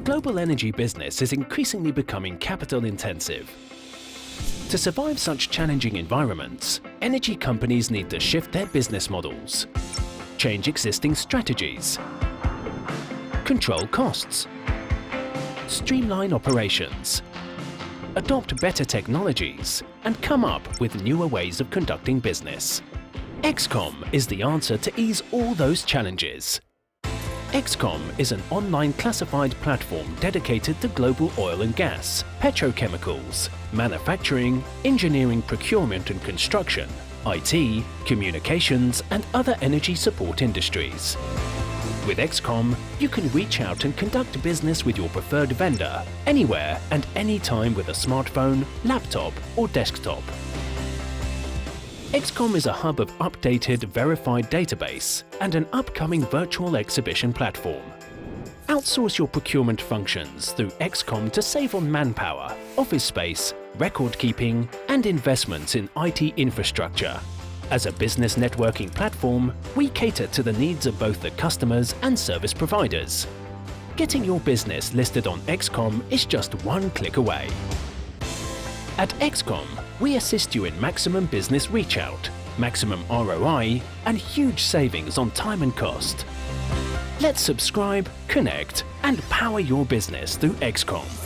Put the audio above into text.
Global energy business is increasingly becoming capital intensive. To survive such challenging environments, energy companies need to shift their business models, change existing strategies, control costs, streamline operations, adopt better technologies, and come up with newer ways of conducting business. EEXCOM is the answer to ease all those challenges. EEXCOM is an online classified platform dedicated to global oil and gas, petrochemicals, manufacturing, engineering, procurement and construction, IT, communications and other energy support industries. With EEXCOM, you can reach out and conduct business with your preferred vendor anywhere and anytime with a smartphone, laptop or desktop. EEXCOM is a hub of updated, verified database and an upcoming virtual exhibition platform. Outsource your procurement functions through EEXCOM to save on manpower, office space, record keeping and investments in IT infrastructure. As a business networking platform, we cater to the needs of both the customers and service providers. Getting your business listed on EEXCOM is just one click away. At EEXCOM, we assist you in maximum business reach out, maximum ROI, and huge savings on time and cost. Let's subscribe, connect, and power your business through EEXCOM.